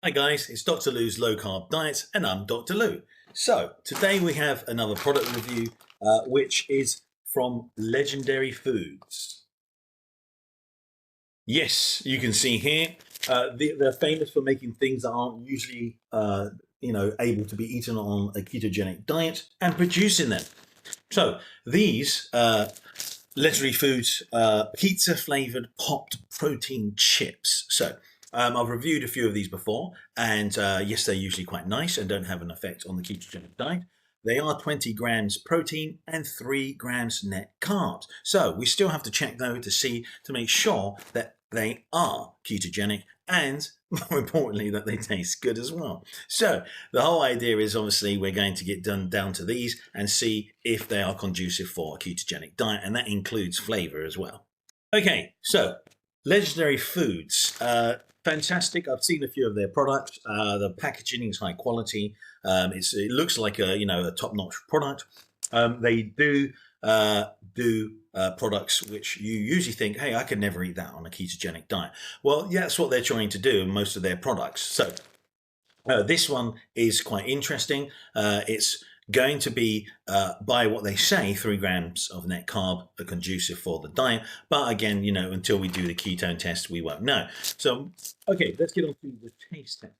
Hi guys, it's Dr. Lou's Low Carb Diet and I'm Dr. Lou. So today we have another product review which is from Legendary Foods. Yes, you can see here they're famous for making things that aren't usually able to be eaten on a ketogenic diet and producing them. So these Legendary Foods pizza flavored popped protein chips. So I've reviewed a few of these before, and yes, they're usually quite nice and don't have an effect on the ketogenic diet. They are 20 grams protein and 3 grams net carbs. So we still have to check though to make sure that they are ketogenic and more importantly that they taste good as well. So the whole idea is obviously we're going to get down to these and see if they are conducive for a ketogenic diet, and that includes flavor as well. Okay, so Legendary Foods, fantastic. I've seen a few of their products. The packaging is high quality. It looks like a top-notch product. They do products which you usually think, hey, I could never eat that on a ketogenic diet. Well, yeah, that's what they're trying to do in most of their products. So this one is quite interesting. It's going to be, by what they say, 3 grams of net carb are conducive for the diet. But again, until we do the ketone test, we won't know. So, okay, let's get on to the taste test.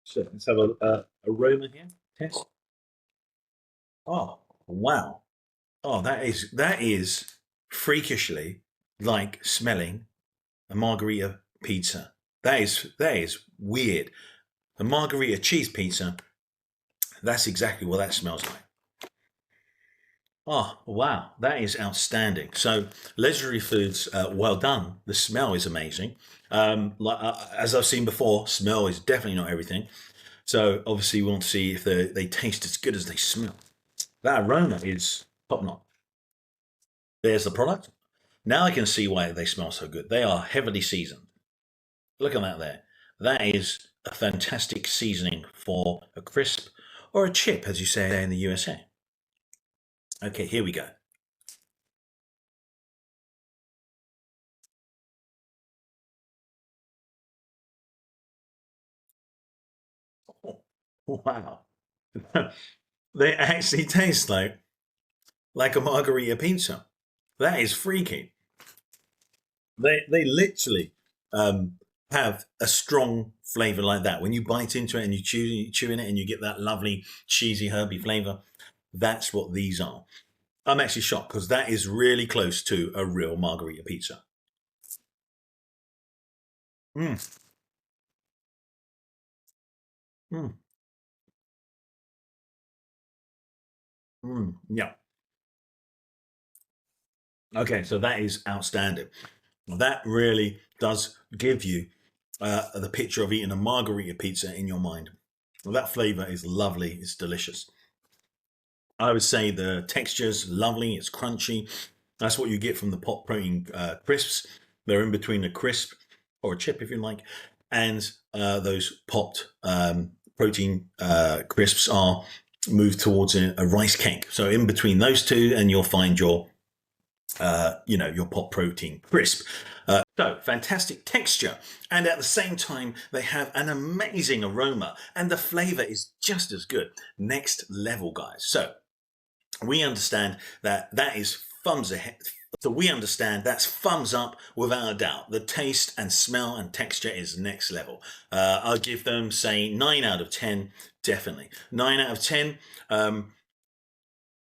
So let's have a aroma here test. Oh, wow. Oh, that is freakishly like smelling a margarita pizza. That is weird. A margarita cheese pizza. That's exactly what that smells like. Oh, wow. That is outstanding. So Legendary Foods, well done. The smell is amazing. As I've seen before, smell is definitely not everything. So obviously we want to see if they taste as good as they smell. That aroma is top notch. There's the product. Now I can see why they smell so good. They are heavily seasoned. Look at that there. That is a fantastic seasoning for a crisp or a chip, as you say in the USA. Okay, here we go. Oh, wow. They actually taste like a margarita pizza. That is freaky. They literally have a strong flavor like that. When you bite into it and you chew in it and you get that lovely cheesy herby flavor, that's what these are. I'm actually shocked because that is really close to a real margarita pizza. Mm, mm, yeah. Okay, so that is outstanding. That really does give you the picture of eating a margarita pizza in your mind. Well, that flavor is lovely. It's delicious. I would say the texture's lovely. It's crunchy. That's what you get from the pot protein crisps. They're in between a crisp or a chip, if you like, and those popped protein crisps are moved towards a rice cake. So in between those two, and you'll find your your pot protein crisp. So fantastic texture, and at the same time they have an amazing aroma, and the flavor is just as good. Next level, guys. So we understand that is thumbs ahead. So we understand that's thumbs up without a doubt. The taste and smell and texture is next level. I'll give them, say, 9 out of 10, definitely. 9 out of 10.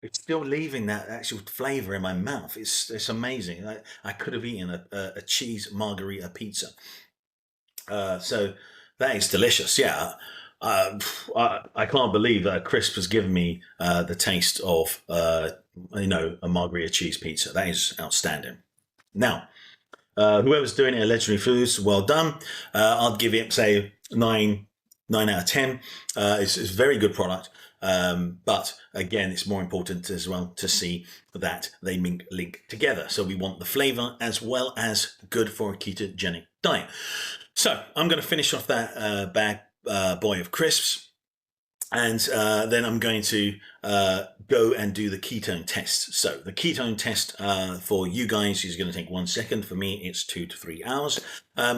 It's still leaving that actual flavor in my mouth. It's amazing. I could have eaten a cheese margarita pizza. So that is delicious. Yeah. I can't believe that crisp has given me the taste of a margarita cheese pizza. That is outstanding. Now, whoever's doing it at Legendary Foods, well done. I'll give it, say, 9 out of 10. It's a very good product. But again, it's more important as well to see that they link together. So we want the flavor as well as good for a ketogenic diet. So I'm going to finish off that boy of crisps. And then I'm going to go and do the ketone test. So the ketone test for you guys is going to take 1 second. For me, it's 2 to 3 hours.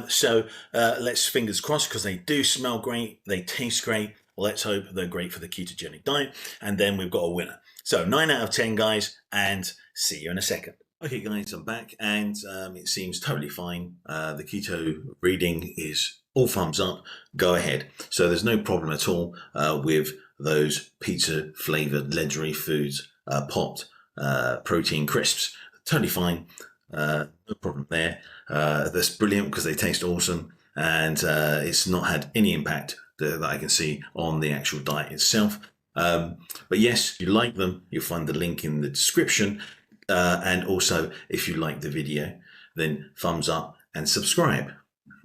So let's fingers crossed, because they do smell great. They taste great. Let's hope they're great for the ketogenic diet. And then we've got a winner. So 9 out of 10, guys, and see you in a second. Okay, guys, I'm back, and it seems totally fine. The keto reading is all thumbs up. Go ahead. So there's no problem at all with those pizza flavored legendary foods popped protein crisps. Totally fine. No problem there. That's brilliant, because they taste awesome, and it's not had any impact that I can see on the actual diet itself. But yes, if you like them, you'll find the link in the description. And also, if you like the video, then thumbs up and subscribe.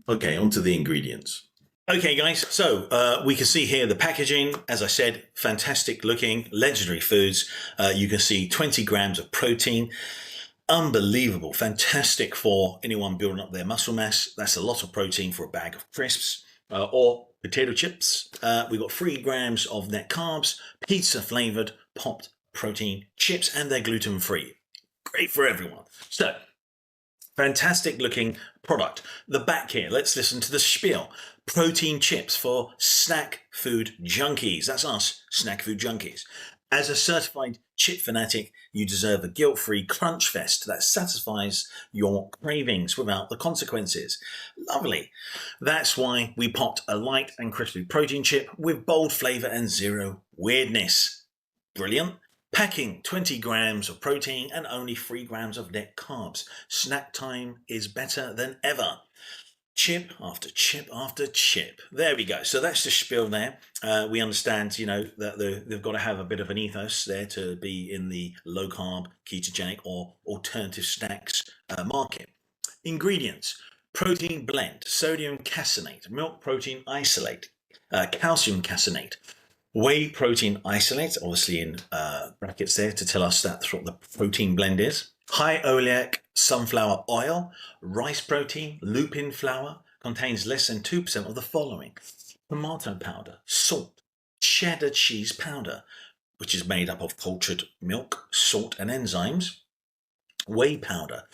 Okay, on to the ingredients. Okay, guys, so we can see here the packaging. As I said, fantastic looking, legendary foods. You can see 20 grams of protein. Unbelievable, fantastic for anyone building up their muscle mass. That's a lot of protein for a bag of crisps or potato chips. We've got 3 grams of net carbs, pizza flavored popped protein chips, and they're gluten free. Great for everyone. So, fantastic looking product. The back here, let's listen to the spiel. Protein chips for snack food junkies. That's us, snack food junkies. As a certified chip fanatic, you deserve a guilt-free crunch fest that satisfies your cravings without the consequences. Lovely. That's why we popped a light and crispy protein chip with bold flavor and zero weirdness. Brilliant. Packing 20 grams of protein and only 3 grams of net carbs. Snack time is better than ever. Chip after chip after chip. There we go. So that's the spiel there. We understand, you know, that they've got to have a bit of an ethos there to be in the low-carb, ketogenic or alternative snacks market. Ingredients. Protein blend, sodium caseinate, milk protein isolate, calcium caseinate, whey protein isolate, obviously in brackets there to tell us that's what the protein blend is. High oleic sunflower oil, rice protein, lupin flour, contains less than 2% of the following: tomato powder, salt, cheddar cheese powder, which is made up of cultured milk, salt and enzymes, whey powder,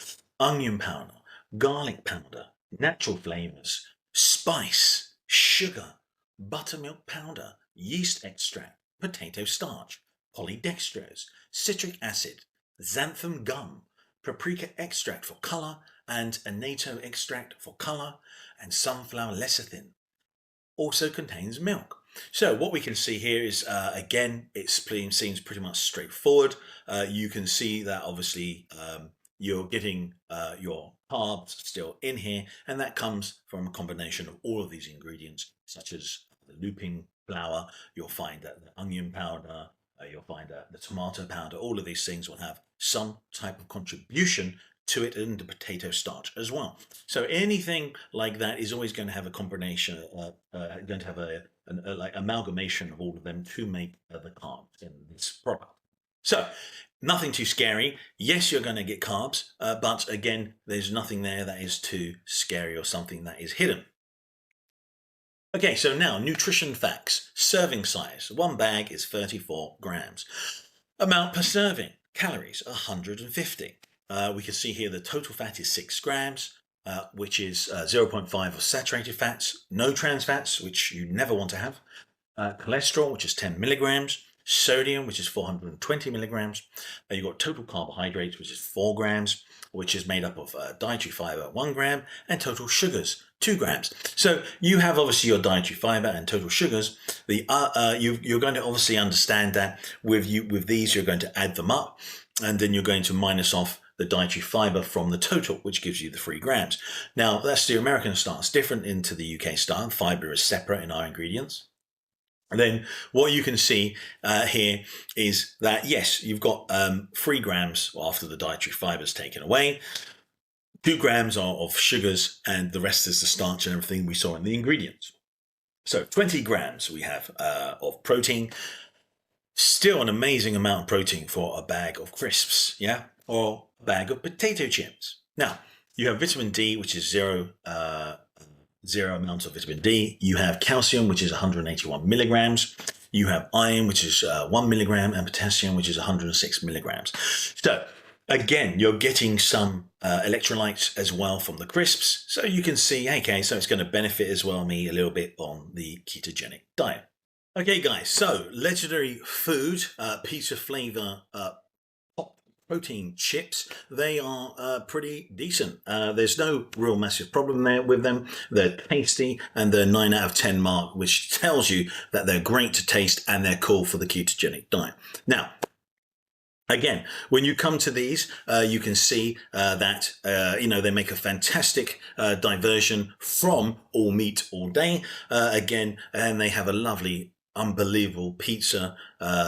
onion powder, garlic powder, natural flavors, spice, sugar, buttermilk powder, yeast extract, potato starch, polydextrose, citric acid, xanthan gum, paprika extract for color, and annatto extract for color, and sunflower lecithin. Also contains milk. So what we can see here is, again, it seems pretty much straightforward. You can see that obviously you're getting your carbs still in here, and that comes from a combination of all of these ingredients, such as the lupin flour. You'll find that the onion powder, you'll find that the tomato powder, all of these things will have some type of contribution to it, and the potato starch as well. So anything like that is always going to have a combination, going to have like amalgamation of all of them to make the carbs in this product. So nothing too scary. Yes, you're going to get carbs, but again, there's nothing there that is too scary or something that is hidden. Okay, so now nutrition facts. Serving size. 1 bag is 34 grams. Amount per serving. Calories, 150. We can see here the total fat is 6 grams, which is 0.5 of saturated fats, no trans fats, which you never want to have, cholesterol, which is 10 milligrams, sodium, which is 420 milligrams. You've got total carbohydrates, which is 4 grams, which is made up of dietary fiber, 1 gram, and total sugars, 2 grams. So you have obviously your dietary fiber and total sugars. You're going to obviously understand that with these, you're going to add them up, and then you're going to minus off the dietary fiber from the total, which gives you the 3 grams. Now, that's the American style. It's different into the UK style. Fiber is separate in our ingredients. And then what you can see here is that, yes, you've got 3 grams after the dietary fiber is taken away, 2 grams of sugars, and the rest is the starch and everything we saw in the ingredients. So 20 grams we have of protein. Still an amazing amount of protein for a bag of crisps, yeah? Or a bag of potato chips. Now, you have vitamin D, which is zero amount of vitamin D. You have calcium, which is 181 milligrams. You have iron, which is 1 milligram, and potassium, which is 106 milligrams. So again, you're getting some electrolytes as well from the crisps. So you can see, okay, so it's going to benefit as well me a little bit on the ketogenic diet. Okay, guys, so legendary food, pizza flavor pop protein chips. They are pretty decent. There's no real massive problem there with them. They're tasty and they're 9 out of 10 mark, which tells you that they're great to taste and they're cool for the ketogenic diet. Now, again, when you come to these, you can see that, they make a fantastic diversion from all meat all day. Again, and they have a lovely, unbelievable pizza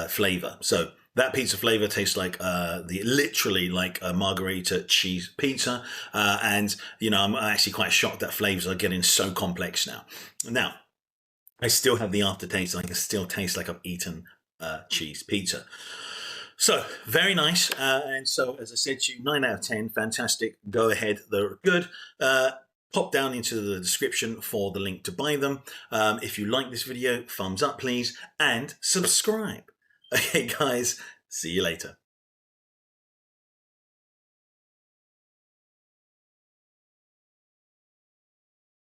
flavor. So that pizza flavor tastes like literally like a margarita cheese pizza. And, I'm actually quite shocked that flavors are getting so complex now. Now, I still have the aftertaste. I can still taste like I've eaten cheese pizza. So very nice. And so, as I said to you, 9 out of 10, fantastic. Go ahead, they're good. Pop down into the description for the link to buy them. If you like this video, thumbs up, please, and subscribe. Okay, guys, see you later.